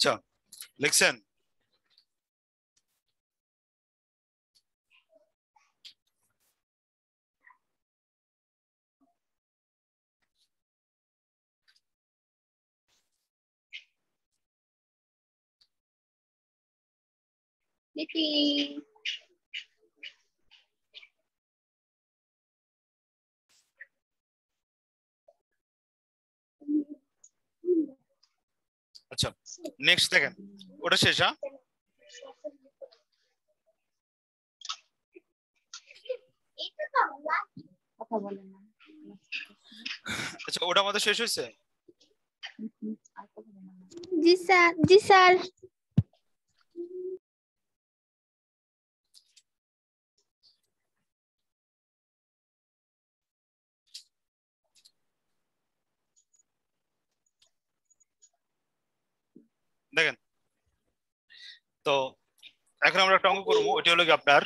আচ্ছা লিখছেন? লিখি। আচ্ছা নেক্সট দেখেন, ওটা শেষ। হ্যাঁ কথা বলেন না। আচ্ছা ওটা আমাদের শেষ হয়েছে। আর কথা বলেন না। জি স্যার, জি স্যার। দেখেন তো এখন আমরা একটা অঙ্ক করবো, ওইটা হলো কি আপনার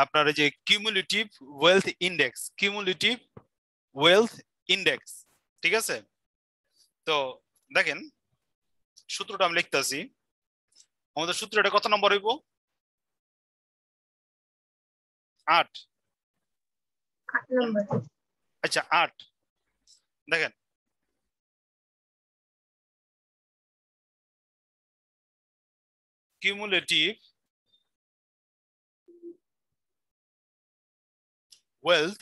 আপনার এই যে cumulative wealth index, cumulative wealth index, ঠিক আছে? তো দেখেন সূত্রটা আমি লিখতেছি। আমাদের সূত্রটা কত নম্বর হইব? 8। 8 নম্বর। আচ্ছা 8 দেখেন cumulative wealth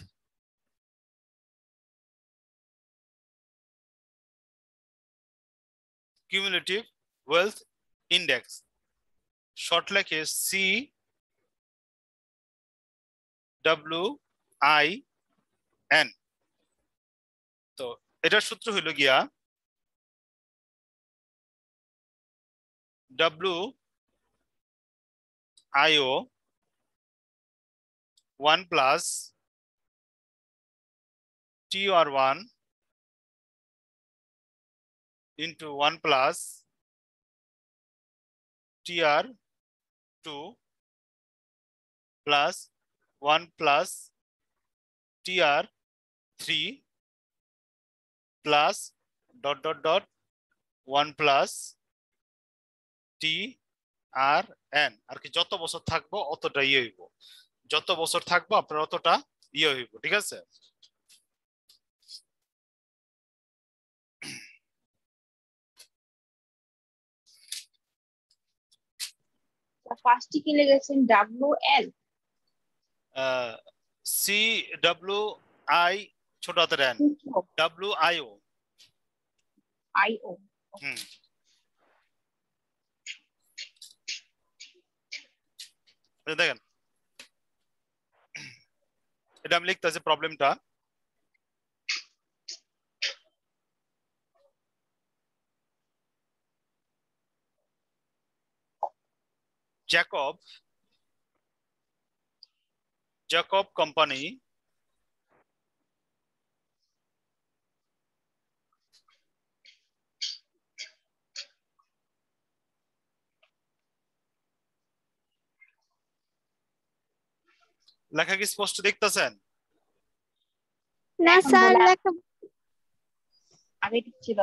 cumulative wealth index, short লেখে সি ডব্লিউ আই এন। তো এটার সূত্র হইল গিয়া ডব্লিউ আইও 1 plus TR1 into 1 plus TR2 plus 1 plus TR3 plus dot dot dot 1 plus TRN। আর কি যত বছর থাকবো অতটা ইয়ে হইব, যত বছর থাকবো আপনার অতটা ইয়ে হইব, ঠিক আছে? ফার্স্টে কি লিখেছেন? WL সি ডব্লিউ আই ছোট হাতের এন WIO। IO। হুম দেখেন এটা আমি লিখতেছি প্রবলেমটা। Jacob company লেখা কি স্পষ্ট দেখতেছেন? না এখন স্যার, বলে লেখা আগে ঠিক ছিল।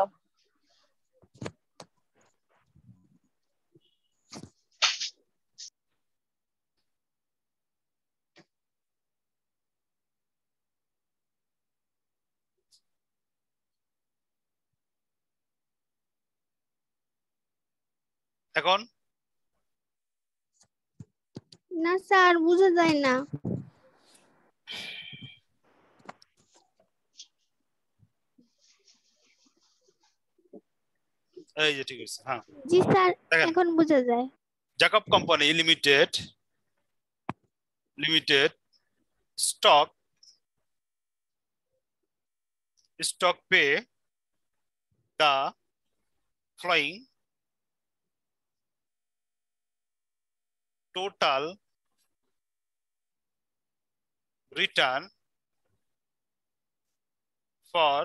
এখন না স্যার, বোঝা যায় না। এই যে ঠিক আছে। হ্যাঁ জি স্যার, দেখেন এখন বোঝা যায়। Jacob company limited stock pay the following total return for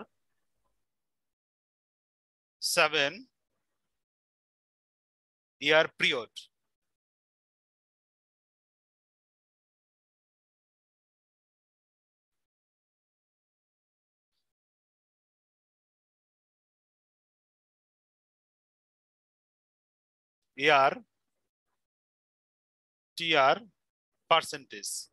7-year period। AR TR percentage.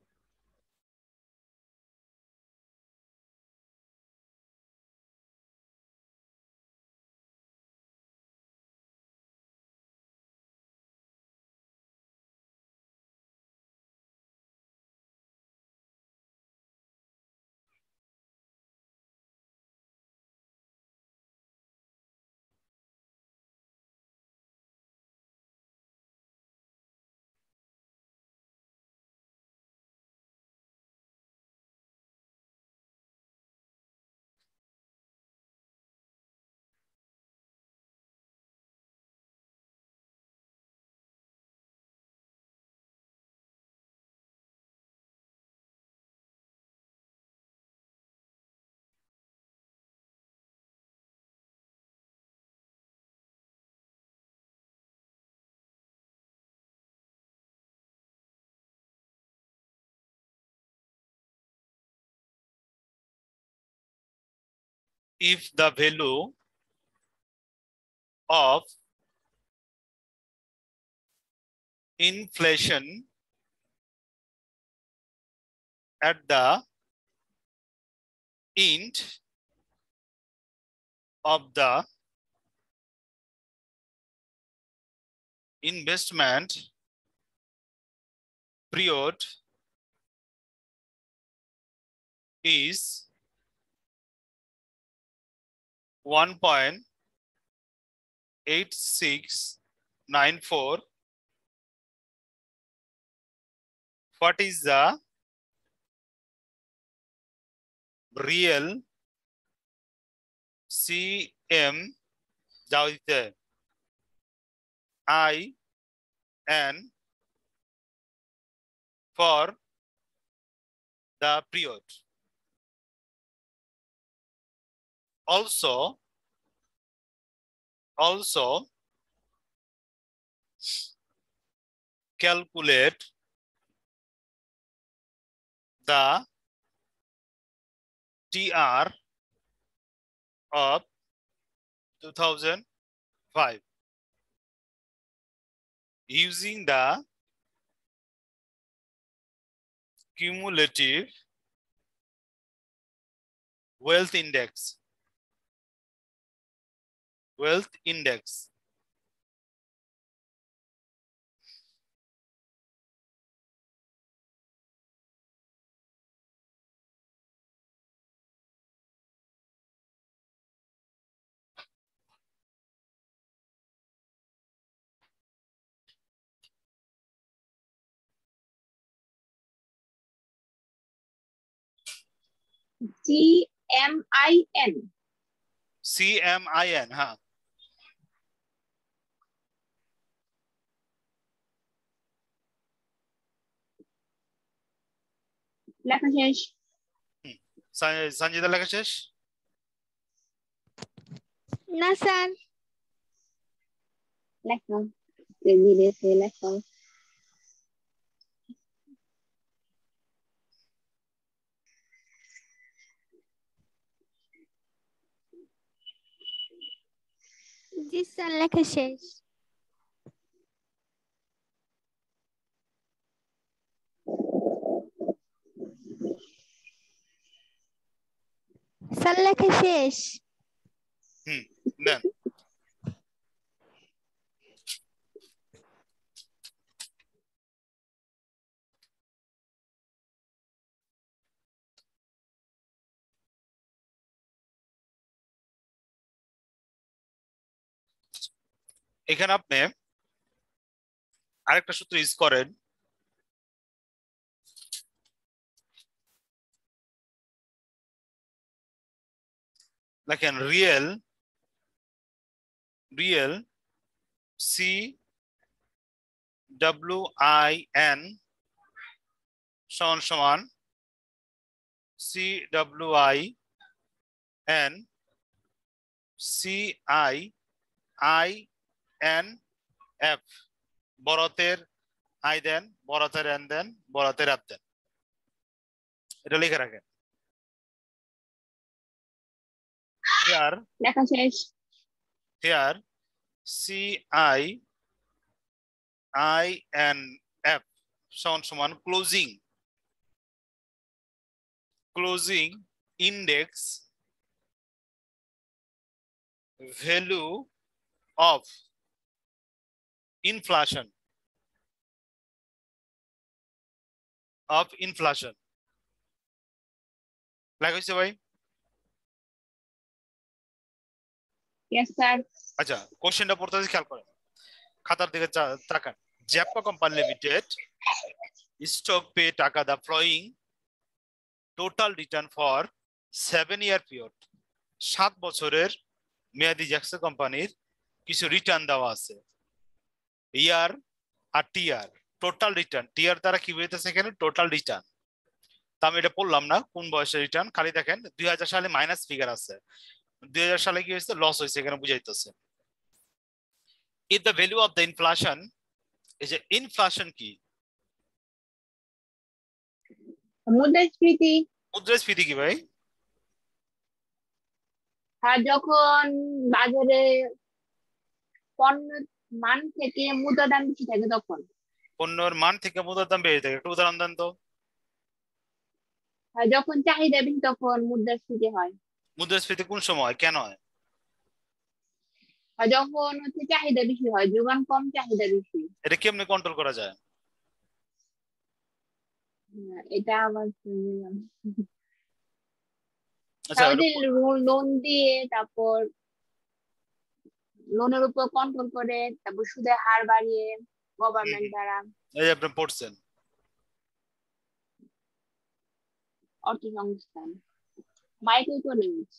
If the value of inflation at the end of the investment period is 1.8694. What is the real CM IN for the period? Also calculate the TR of 2005 using the cumulative wealth index. CMIN. CMIN, हाँ. লেখা শেষ। সঞ্জিতা লেখা শেষ? না sir. লেখো। ধীরে ধীরে লেখো। জি স্যার, লেখা শেষ। স্যার লেখা শেষ। দেন। এখানে আপনি আরেকটা সূত্র ইউজ করেন। দেখেন রিয়েল CWIN সমান CWIN CIINF বড়তের আই দেন, বড়তের এন দেন, বড়তের অ্যাপ দেন। এটা লিখে রাখেন। Here লেখা শেষ। CIINF INF সমান closing index value of inflation লেখা হয়েছে ভাই? Yes, sir. আচ্ছা, কোশ্চেনটা পড়তে খেয়াল করেন, খাতার দিকে তাকান। জ্যাপকো কোম্পানি লিমিটেড স্টক পে টাকা the following total return for 7-year period. 7 বছরের মেয়াদি জ্যাকসো কোম্পানির কিছু রিটার্ন দেওয়া আছে, ইয়ার আর টিআর। টোটাল রিটার্ন, টিআর দ্বারা কি বুঝাইতেছে এখানে? Total return. তা আমি এটা পড়লাম না কোন বয়সের রিটার্ন, খালি দেখেন 2000 সালে মাইনাস ফিগার আছে, 2000 সালে কি হয়েছে? লস হয়েছে, এখানে বুঝাইতেছে। if the value of the inflation is a inflation কি? মুদ্রাস্ফীতি। মুদ্রাস্ফীতি কি ভাই? আর যখন বাজারে পণ্যের মান থেকে মুদ্রার দাম বেশি থাকে তখন। পণ্যের মান থেকে মুদ্রার দাম বেশি থাকে, একটা উদাহরণ দেন তো। আর যখন চাহিদা বেশি তখন মুদ্রাস্ফীতি হয়। মুদ্রাস্ফীতি কোন সময়, কেন হয়? আর যখন চাহিদা বেশি হয়, যোগান কম চাহিদা বেশি। এটা কেমনে কন্ট্রোল করা যায়? এটা আবার আচ্ছা, লোন দিয়ে, তারপর লোনের উপর কন্ট্রোল করে, তারপর সুদের হার বাড়িয়ে গভর্নমেন্ট দ্বারা। এই আপনি পড়ছেন অর্থসংস্থান, micro economics.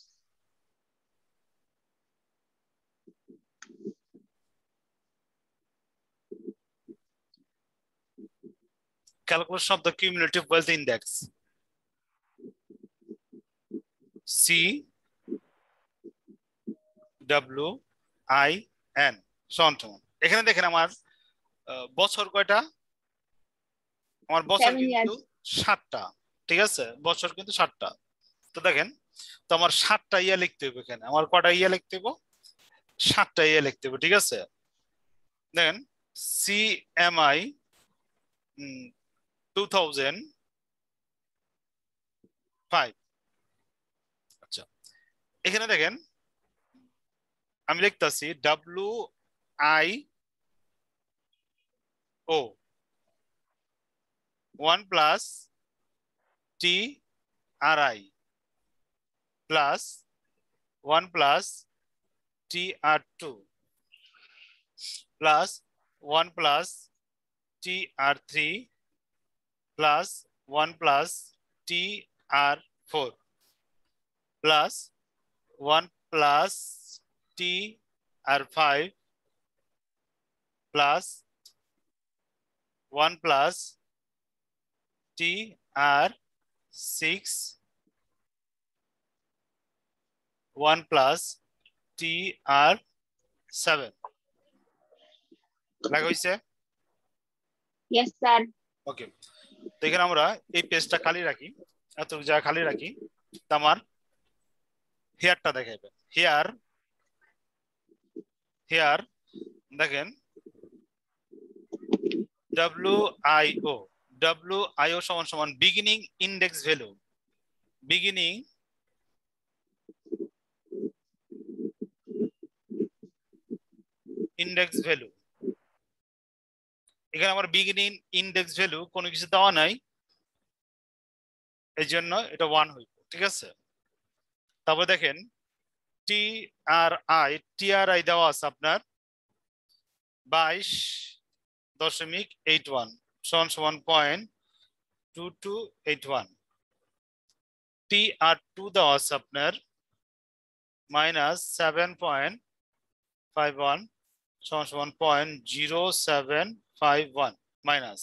calculation of the cumulative wealth index CWIN সমান। এখানে দেখেন আমার বছর কয়টা? আমার বছর কিন্তু 7টা, ঠিক আছে? বছর কিন্তু 7টা। তো দেখেন, তো আমার 7টা ইয়া লিখতে হবে এখানে। আমার কয়টা ইয়া লিখতে হবে? 7টা ইয়া লিখতে হবে, ঠিক আছে? দেখেন CMI 2005। আচ্ছা, এখানে দেখেন আমি লিখতেছি WIO 1 plus TRI plus 1 plus TR2 plus 1 plus TR3 plus 1 plus TR4 plus 1 plus TR5 plus 1 plus TR6 1 plus TR7 লেখা হয়েছে? Yes sir. ওকে, তো এখানে আমরা এই পেজটা খালি রাখি, এত জায়গা খালি রাখি। তো আমার হেয়ারটা দেখাইবে। হেয়ার দেখেন WIO সমান beginning index value. Beginning index value, এখানে আমার বিগিনিং ইন্ডেক্স ভ্যালু কোনো কিছু দেওয়া নাই, এই জন্য এটা 1 হইব, ঠিক আছে? তারপর দেখেন TRI দেওয়া আছে আপনার 22.81 সমান 0.2281। TR2 দেওয়া আছে আপনার -7.51 সমান 0.0751 মাইনাস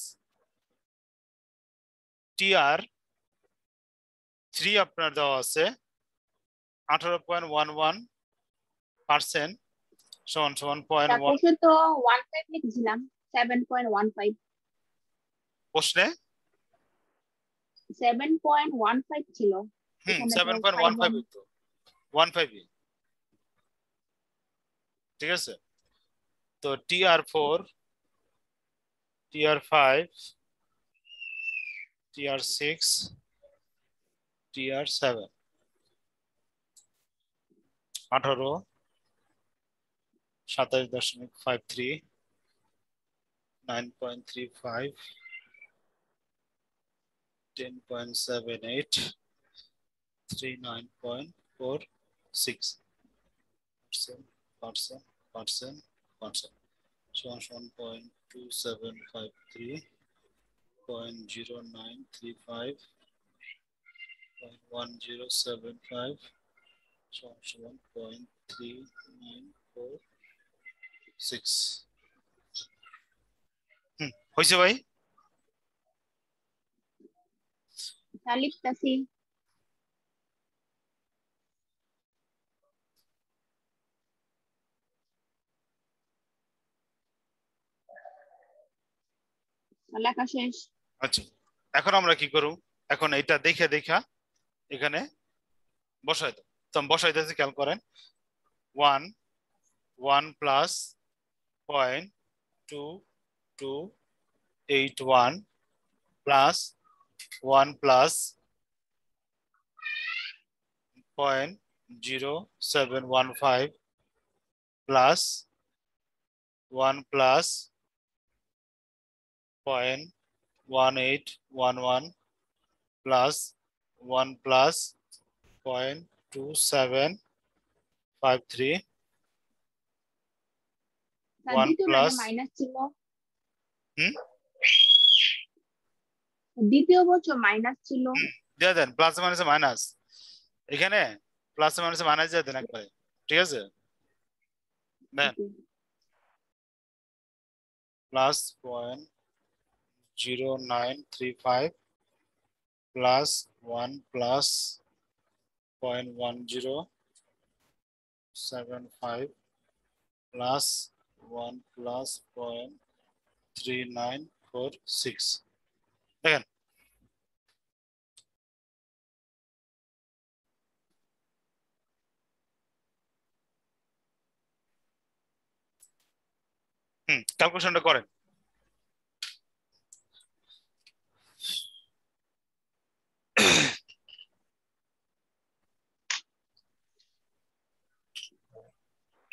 TR3 আপনার দেওয়া আছে 18.11% সমান 0.1। তো 15 লিখেছিলাম, 7.15 প্রশ্নে 7.15 ছিল। 7.15 তো 15, ঠিক আছে? তো TR4 TR5, TR6, TR7, 18, 27.53, 9.35, 10.78, 39.46 percent. So 1.2753, 0.0935, 0.1075, so 1.3946. হয়েছে ভাই? লিখতেছি। লেখা শেষ। আচ্ছা, এখন আমরা কি করব? এখন এটা দেখে দেখা এখানে বসাই দাও। তো আমি বসাইতেছি, খেয়াল করেন। 1 plus 0.2281 plus 1 plus 0.0715 plus 1 plus 0.1811 plus 1 plus 0.2753 1 দ্বিতীয় প্লাস মাইনাস ছিল। হুম দ্বিতীয় বছর মাইনাস ছিল। দিয়ে দেন, প্লাস মাইনাসে মাইনাস, এখানে প্লাস মাইনাসে মাইনাস দিয়ে দেন একবারে, ঠিক আছে? দেন plus 0.0935 plus 1 plus 0.1075 plus 1 plus 0.3946। দেখেন ক্যালকুলেশনটা করেন।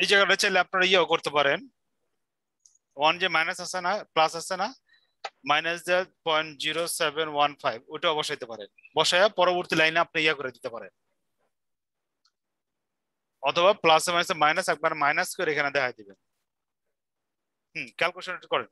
এই জায়গাটা চাইলে আপনারা ইয়েও করতে পারেন, 1 যে মাইনাস আছে না, প্লাস আছে না, মাইনাস যে 0.0715 ওটাও বসাইতে পারেন। বসায়া পরবর্তী লাইনে আপনি ইয়া করে দিতে পারেন, অথবা প্লাস মাইনাস মাইনাস একবার মাইনাস করে এখানে দেখাই দিবেন। ক্যালকুলেশন করেন।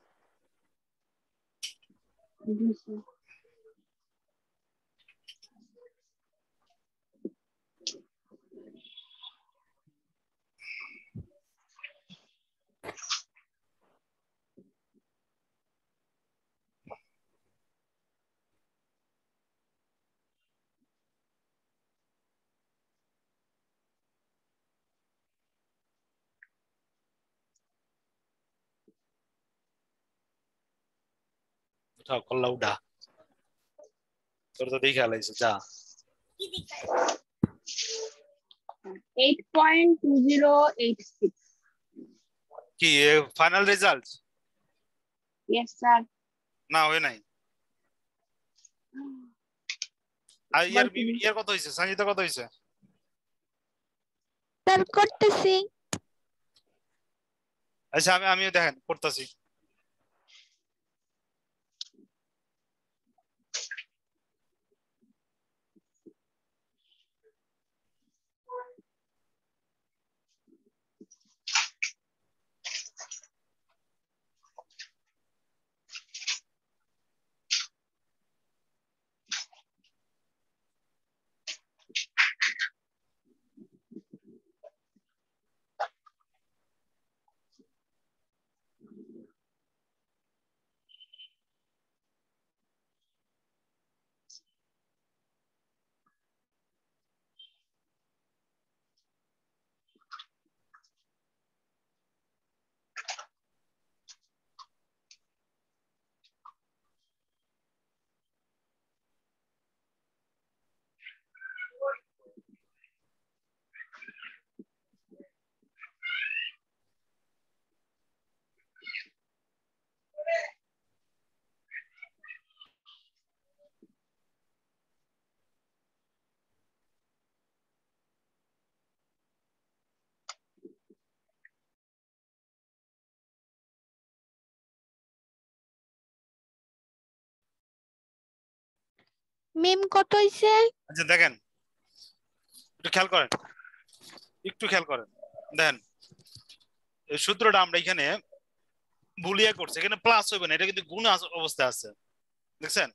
উঠাও, কল্লা উঠা, তোর তো দেখে আলাইছে যা। 8.2086। কি ফাইনাল রেজাল্ট? Yes sir. না হয় নাই। আর ইয়ার কত হয়েছে? সঞ্জিতা কত হয়েছে? স্যার করতেছি। আচ্ছা, আমিও দেখেন করতেছি। মিম কত হইছে? আচ্ছা দেখেন, একটু খেয়াল করেন, দেখেন এই সূত্রটা আমরা এখানে বুলিয়া করছি, এখানে প্লাস হইবে না, এটা কিন্তু গুণ অবস্থায় আছে, দেখছেন?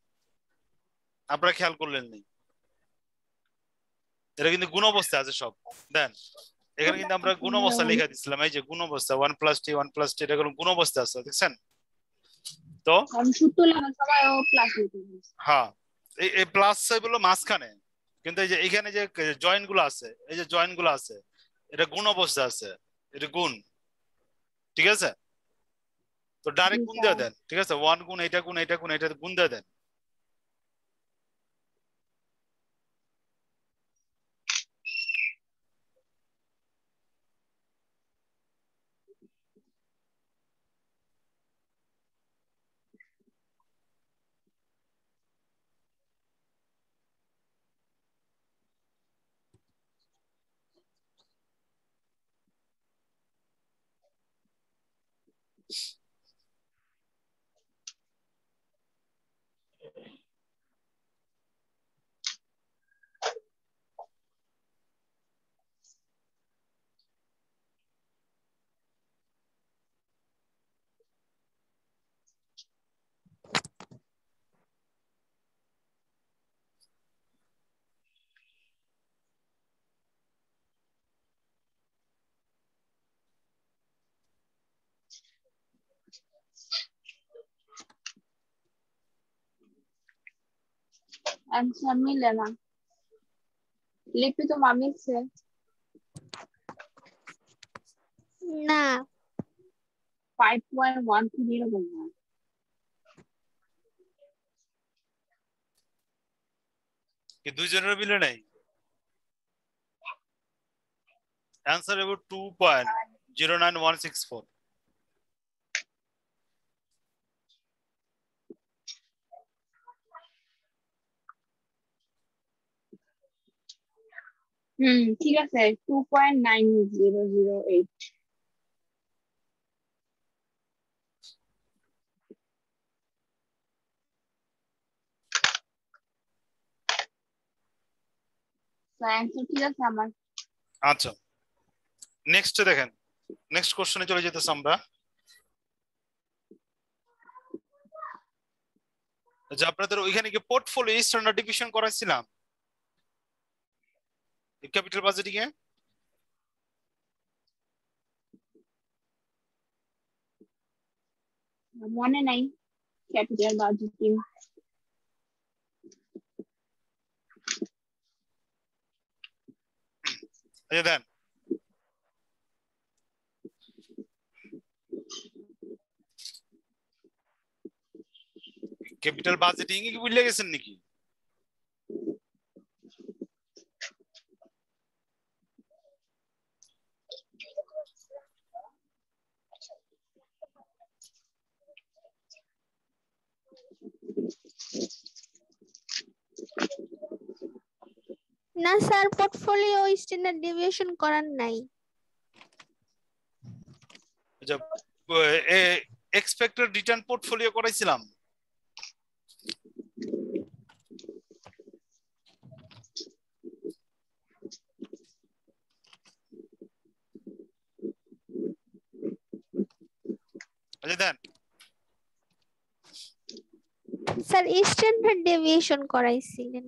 আপনারা খেয়াল করলেন নি, এটা কিন্তু গুণ অবস্থায় আছে সব। দেন এখানে কিন্তু আমরা গুণ অবস্থা লিখে দিছিলাম, এই যে গুণ অবস্থা 1 + t 1 + t, এটা কোনো গুণ অবস্থা আছে, দেখছেন? তো সূত্র লেখার সময় ও প্লাস লিখে দিয়েছে। হ্যাঁ, এই প্লাস হলো মাঝখানে, কিন্তু এই যে এখানে যে জয়েন্ট গুলো আছে, এই যে জয়েন্ট গুলো আছে, এটা গুণ অবস্থা আছে, এটা গুণ, ঠিক আছে? তো ডাইরেক্ট গুণ দিয়ে দেন, ঠিক আছে? 1 গুণ এটা গুণ এটা গুণ এটা গুণ দিয়ে দেন। आंसर मिले ना, लिपि तो मामी से না 5.13 बोलना है। কি দুইজনের মিলে নাই? অ্যানসার হবে 2.09164। ठीक है सर, 2.9008। आंसर ठीक है हमार। আচ্ছা নেক্সট দেখেন, নেক্সট কোশ্চেনে চলে যেতেছি আমরা। যে আপনাদের ওইখানে কি পোর্টফোলিও স্ট্যান্ডার্ড ডিভিশন করাইছিলাম ক্যাপিটাল বাজেটিং এ? মনে নাই ক্যাপিটাল বাজেটিং। এই দেন ক্যাপিটাল বাজেটিং কি ভুলে গেছেন নাকি? না স্যার, পোর্টফোলিও স্ট্যান্ডার্ড ডেভিয়েশন করার নাই। আচ্ছা এক্সপেক্টেড রিটার্ন পোর্টফোলিও করাইছিলাম। আচ্ছা দেন স্যার স্ট্যান্ডার্ড ডেভিয়েশন করাইছিলেন।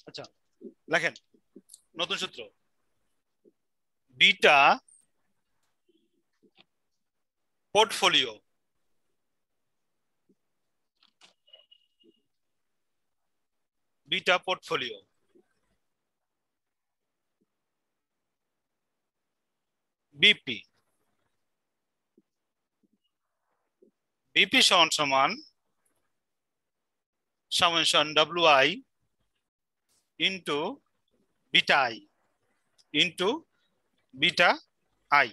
আচ্ছা লেখেন নতুন সূত্র, বিটা পোর্টফোলিও বিপি সমান সমান summation WI into beta I into beta I.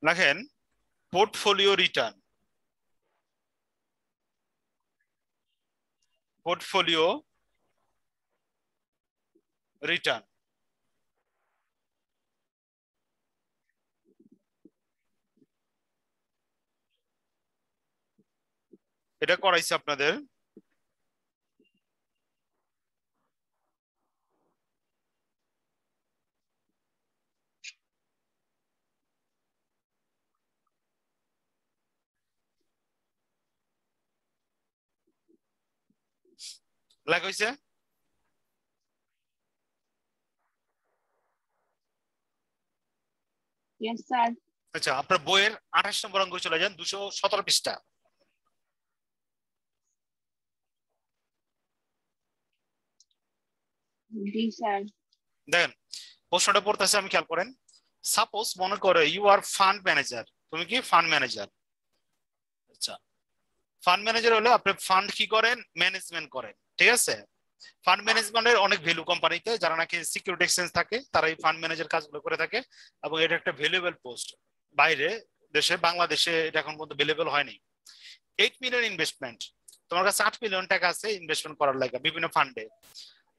লেখেন পোর্টফোলিও রিটার্ন, পোর্টফোলিও রিটার্ন। এটা করাইছে আপনাদের। লেখা হয়েছে? Yes, sir. আচ্ছা, আপনার বইয়ের 28 নম্বর অঙ্ক চলে যান, 217 পৃষ্ঠা। জি স্যার। দেখেন প্রশ্নটা পড়তেছে, আমি খেয়াল করেন। সাপোজ মনে করে ইউ আর ফান্ড ম্যানেজার, তুমি কি ফান্ড ম্যানেজার। আচ্ছা, ফান্ড ম্যানেজার হলে আপনি ফান্ড কি করেন, ম্যানেজমেন্ট করেন, ঠিক আছে। ফান্ড ম্যানেজমেন্টের অনেক ভ্যালু কোম্পানিতে, যারা নাকি সিকিউরিটি এক্সচেঞ্জ থাকে তারা এই ফান্ড ম্যানেজার কাজগুলো করে থাকে, এবং এটা একটা ভ্যালুয়েবল পোস্ট। বাইরে দেশে, বাংলাদেশে এটা এখন পর্যন্ত ভ্যালুয়েবল হয়নি। 8 মিলিয়ন ইনভেস্টমেন্ট, তোমার কাছে 8 মিলিয়ন টাকা আছে ইনভেস্টমেন্ট করার লাগে বিভিন্ন ফান্ডে।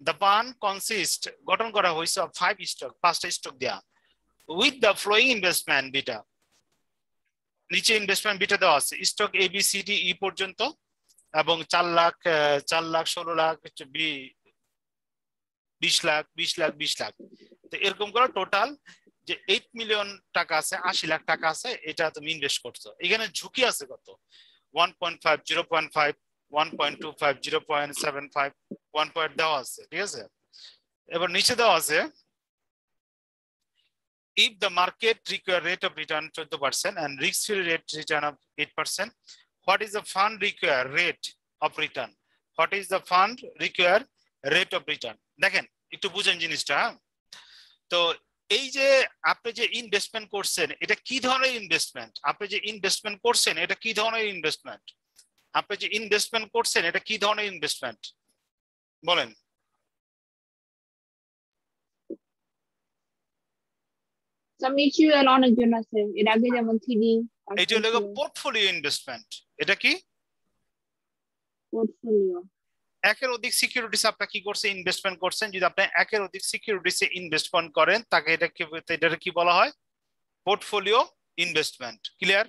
দ্য ফান্ড কনসিস্ট, গঠন করা হয়েছে 5 স্টক, 5টা স্টক দেয়া, with the following investment beta. নিচে ইনভেস্টমেন্ট বিটা দেওয়া আছে stock A B C D E পর্যন্ত, এবং 4 লাখ, 4 লাখ, 16 লাখ, 20 লাখ, 20 লাখ, 20 লাখ। তো এরকম করে টোটাল যে 8 মিলিয়ন টাকা আছে, 80 লাখ টাকা আছে, এটা তুমি ইনভেস্ট করছো। এখানে ঝুঁকি আছে কত? 1.5, 0.5, 1.25, 0.75, 1 পয়েন্ট দেওয়া আছে, ঠিক আছে। এবার নিচে দেওয়া আছে if the market require rate of return 14% and risk-free rate return of 8%, what is the fund require rate of return? What is the fund require rate of return? দেখেন একটু বুঝেন জিনিসটা। তো এই যে আপনি যে ইনভেস্টমেন্ট করছেন, এটা কি ধরনের ইনভেস্টমেন্ট? আপনি যে ইনভেস্টমেন্ট করছেন এটা কি ধরনের ইনভেস্টমেন্ট? আপনি যে ইনভেস্টমেন্ট করছেন এটা কি ধরনের ইনভেস্টমেন্ট বলেন? মিউচুয়াল অনেকজন আছে, এর আগে যেমন থ্রি। এটা হলো পোর্টফোলিও ইনভেস্টমেন্ট। এটা কি? পোর্টফোলিও। একের অধিক সিকিউরিটিস আপনি কি করছে, ইনভেস্টমেন্ট করছেন। যদি আপনি একের অধিক সিকিউরিটিসে ইনভেস্টমেন্ট করেন তাকে এটা কি বলা হয়? Portfolio investment. Clear?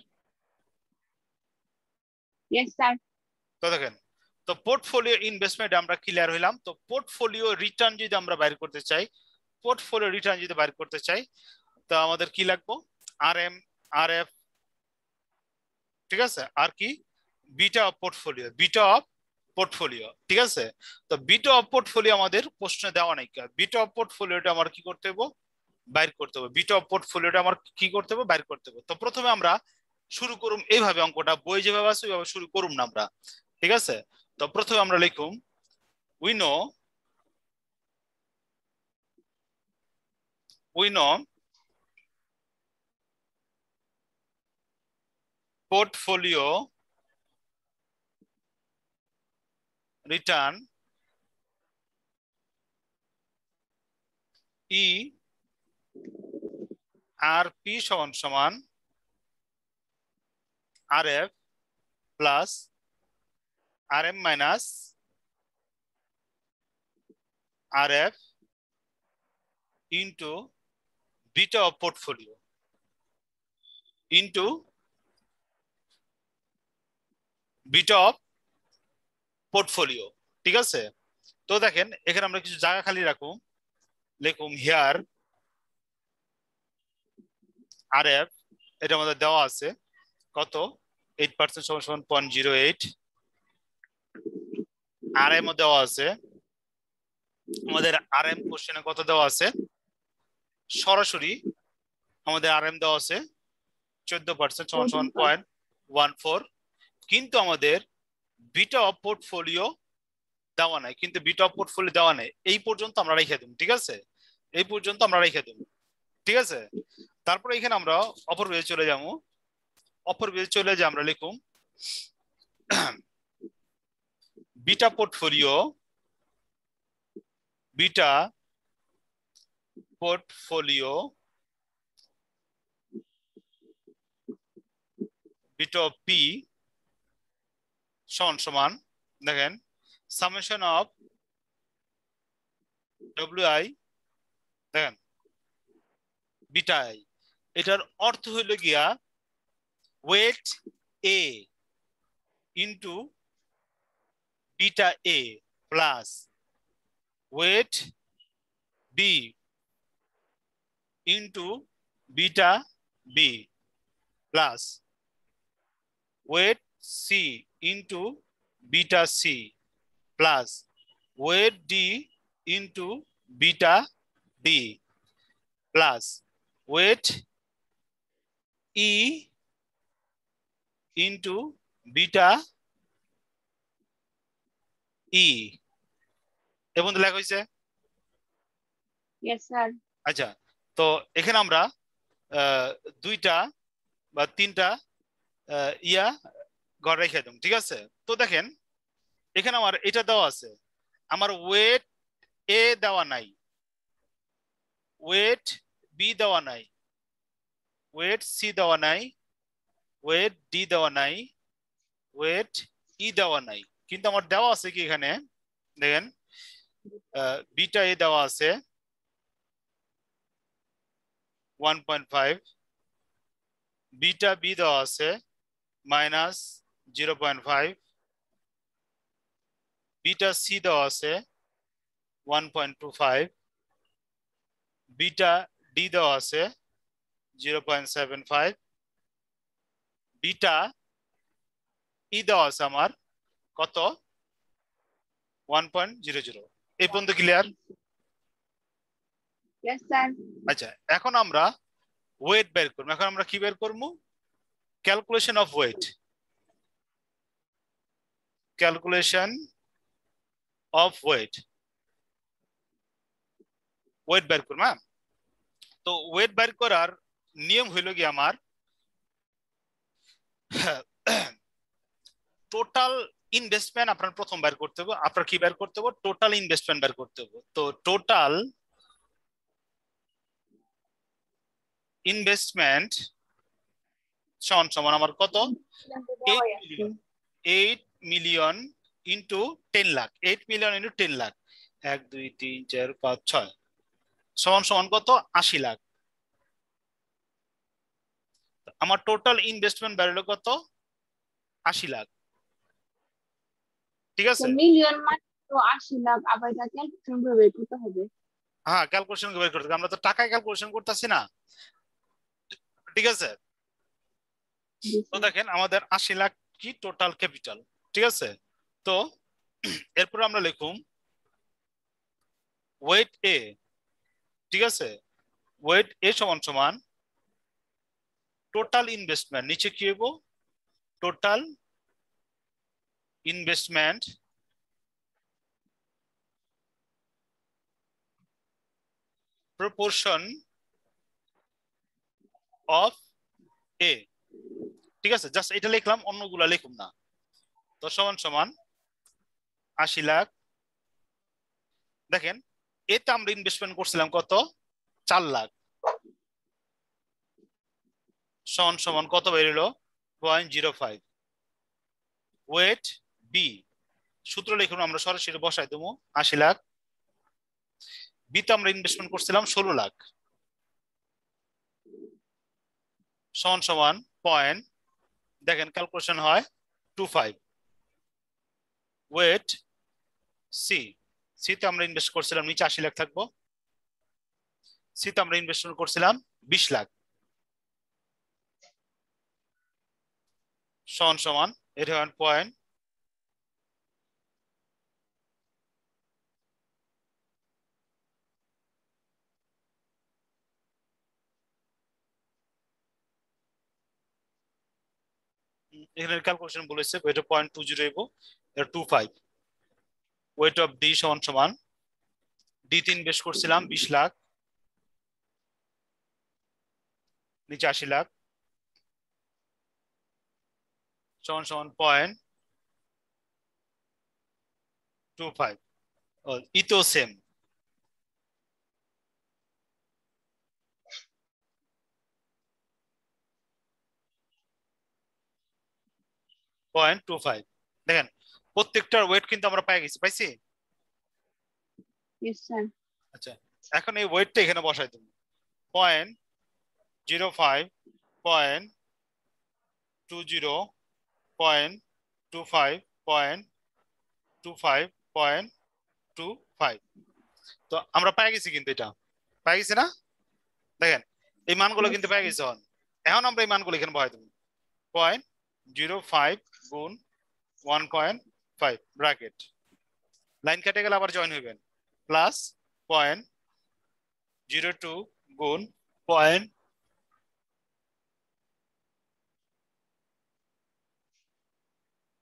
Yes sir. তো দেখেন, তো পোর্টফোলিও ইনভেস্টমেন্ট আমরা ক্লিয়ার হইলাম। তো পোর্টফোলিও রিটার্ন যদি আমরা বাইর করতে চাই, পোর্টফোলিও রিটার্ন যদি বাইর করতে চাই, তো আমাদের কি লাগবে? আর এম, আর এফ, ঠিক আছে। আর কি? Beta of portfolio, beta of portfolio, ঠিক আছে। তো বিটা অফ পোর্টফোলিও আমাদের প্রশ্নে দেওয়া নাই। বিটা অফ পোর্টফোলিওটা আমার কি করতে হবে? বাইর করতে হবে। বিটা অফ পোর্টফোলিওটা আমার কি করতে হবে? বাইর করতে হবে। তো প্রথমে আমরা শুরু করুম এইভাবে, অঙ্কটা বই যেভাবে আছে ওইভাবে শুরু করুম না আমরা, ঠিক আছে। তো প্রথমে আমরা লিখুম we know portfolio return E R P সমান সমান R F plus R M minus R F into beta of portfolio into beta of portfolio, ঠিক আছে। তো দেখেন এখানে আমরা কিছু জায়গা খালি রাখুম, লিখুম হিয়ার আর এফ, এটা আমাদের দেওয়া আছে কত? 8% সমান সমান 0.08। আর এম দেওয়া আছে আমাদের, আর এম কোশ্চেনে কত দেওয়া আছে? সরাসরি আমাদের আর এম দেওয়া আছে 14% সমান সমান 0.14, কিন্তু আমাদের বিটা অফ পোর্টফোলিও দেওয়া নাই, কিন্তু বিটা অফ পোর্টফোলিও দেওয়া নেই। এই পর্যন্ত আমরা রেখে দিই, ঠিক আছে। এই পর্যন্ত আমরা রেখে দিই, ঠিক আছে। তারপরে এখানে আমরা অপর পেজে চলে যাবো। অপর পেজে চলে যে আমরা লিখুম beta portfolio, beta portfolio beta of P সমান সমান দেখেন সামেশন অফ ডব্লিউ দেখেন বিটা আই, এটার অর্থ হইল গিয়া weight A into beta A plus weight B into beta B plus weight C into beta C plus weight D into beta D plus weight E into beta E এবং লেখা হয়েছে। Yes sir. আচ্ছা, তো এখানে আমরা দুইটা বা তিনটা ইয়া ঘর রেখে দেব, ঠিক আছে। তো দেখেন এখানে আমার এটা দেওয়া আছে, আমার ওয়েট এ দেওয়া নাই, ওয়েট বি দেওয়া নাই, ওয়েট সি দেওয়া নাই, ওয়েট ডি দেওয়া নাই, ওয়েট ই দেওয়া নাই, কিন্তু আমার দেওয়া আছে কি এখানে দেখেন বিটা এ দেওয়া আছে 1.5, বিটা বি দেওয়া আছে -0.5, বিটা সি দেওয়া আছে 1.25, বিটা ডি দেওয়া আছে 0.75, বিটা ই দেওয়া আছে আমার কত 1.00। এই পর্যন্ত ক্লিয়ার? Yes sir. আচ্ছা, এখন আমরা ওয়েট বের করব। এখন আমরা কি বের করব? Calculation of weight, calculation of weight, weight বের করব। হ্যাঁ, তো ওয়েট বের করার নিয়ম হইল কি আমার টোটাল ইনভেস্টমেন্ট আপনার প্রথম বের করতে হবে। আপনার কি বের করতে হবে? টোটাল ইনভেস্টমেন্ট বের করতে হবে। তো টোটাল ইনভেস্টমেন্ট সমান সমান আমার কত? 8 million into 10 lakh, 8 million into 10 lakh, 1 2 3 4 5 6 সমান সমান কত? 80 লাখ। আমার টোটাল ইনভেস্টমেন্ট বেরোলো কত? 80 লাখ, ঠিক আছে। মিলিয়ন মানে তো 80 লাখ, আবার এটা ক্যালকুলেশন করে বের করতে হবে। হ্যাঁ, ক্যালকুলেশন বের করতে হবে, আমরা তো টাকায় ক্যালকুলেশন করতেছি না, ঠিক আছে। তো দেখেন আমাদের 80 লাখ কি টোটাল ক্যাপিটাল, ঠিক আছে। তো এরপর আমরা লিখুম ওয়েট এ, ঠিক আছে। ওয়েট এ সমান সমান টোটাল ইনভেস্টমেন্ট, নিচে কি হইব? টোটাল ইনভেস্টমেন্ট প্রপোর্শন অফ এ, ঠিক আছে। জাস্ট এটা লিখলাম, অন্যগুলা লিখুম না। তো সমান সমান 80 লাখ। দেখেন এতে আমরা ইনভেস্টমেন্ট করছিলাম কত? 4 লাখ, সমান সমান কত বেরিলো? 0.05। ওয়েট বি, সূত্র লিখুন, আমরা সরাসরি বসাই দেবো 80 লাখ। বিতে আমরা ইনভেস্টমেন্ট করছিলাম 16 লাখ, সমান সমান পয়েন্ট, দেখেন ক্যালকুলেশন হয় 25। ওয়েট সি, সিতে আমরা ইনভেস্ট করছিলাম নিচে 80 লাখ থাকবো, সিতে আমরা ইনভেস্টমেন্ট করছিলাম 20 লাখ, সমান সমান এটা 1 পয়েন্ট। এখানে ক্যালকুলেশন বলেছে এটা 0.20 হইব, এটা 25। ওয়েট অফ ডি সমান সমান ডিতে ইনভেস্ট করছিলাম 20 লাখ, নিচে 80 লাখ, সমান সমান 0.25। ইতো সেম। 0.25 দেখেন প্রত্যেকটার ওয়েট কিন্তু আমরা পেয়ে গেছি পাইছি Yes, sir. আচ্ছা এখন এই ওয়েটটা এখানে বসাই দেব 0.05 0.20 0.25 0.25 0.25 তো আমরা পেয়ে গেছি কিন্তু এটা পেয়ে গেছি না দেখেন এই মানগুলো কিন্তু পেয়ে গেছি এখন আমরা এই মানগুলো এখানে বসাই দেব 0.05 গুণ 1.5 ব্র্যাকেট লাইন কেটে গেলে আবার জয়েন হইবেন প্লাস 0.02 গুণ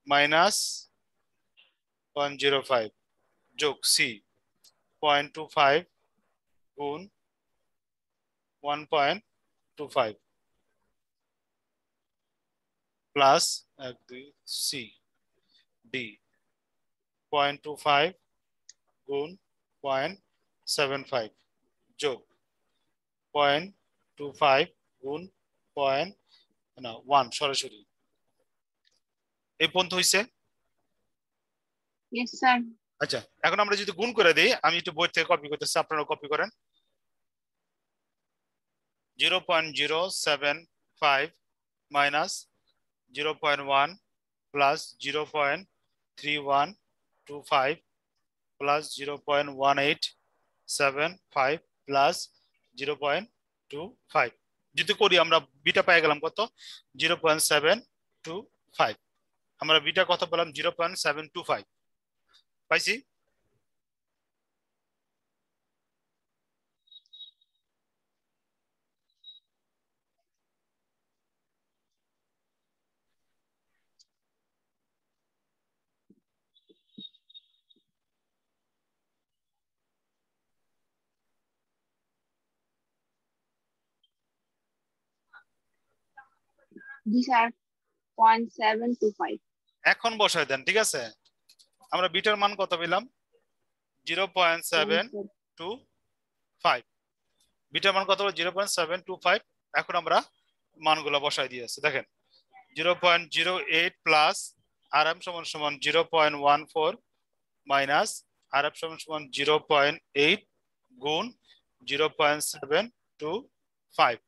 মাইনাস 0.05 যোগ সি 0.25 গুণ 1.25 প্লাস 1 2 সি ডি 0.25 গুণ 0.75 যোগ 0.25 গুণ 1 সরাসরি এই পর্যন্ত হইছে Yes, sir. আচ্ছা এখন আমরা যদি গুণ করে দেই আমি একটু বই থেকে কপি করতেছি আপনারা কপি করেন 0.075 মাইনাস 0.1 প্লাস 0.3125 প্লাস 0.1875 প্লাস 0.25 যদি করি আমরা বিটা পেয়ে গেলাম কত 0.725 আমরা বিটা কত পেলাম 0.725 পাইছি These are 0.725. এখন বসায় দেন ঠিক আছে আমরা বিটার মান কত পেলাম 0.725 বিটার মান কত হলো 0.725 এখন আমরা মানগুলো বসাই দিয়েছি দেখেন 0.08 প্লাস rm সমান সমান 0.14 মাইনাস rf সমান সমান 0.8 গুণ 0.725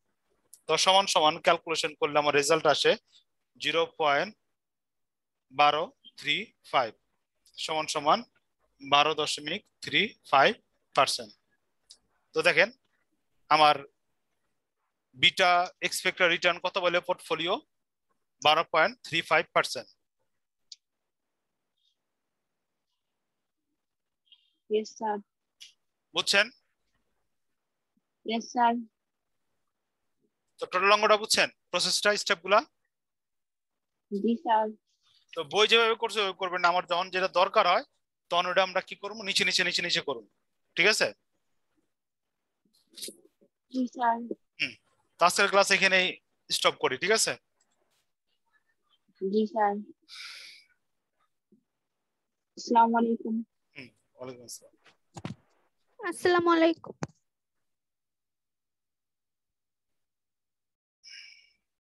তো সমান সমান ক্যালকুলেশন করলে আমার রেজাল্ট আসে 0.1235 সমান সমান 12.35%। তো দেখেন আমার বিটা এক্সপেক্টেড রিটার্ন কত বলে পোর্টফোলিও 12.35%। Yes, sir. বুঝছেন Yes, sir. তো টোটাল অঙ্কটা বুঝছেন প্রসেসটা স্টেপগুলা জি স্যার তো বই যেভাবে করছে ওইভাবে করবেন না আমার যখন যেটা দরকার হয় তখন ওটা আমরা কি করব নিচে নিচে নিচে নিচে করব ঠিক আছে জি স্যার তো আজকের ক্লাস এখানেই স্টপ করি ঠিক আছে জি স্যার আসসালামু আলাইকুম ওয়ালাইকুম আসসালাম আসসালামু আলাইকুম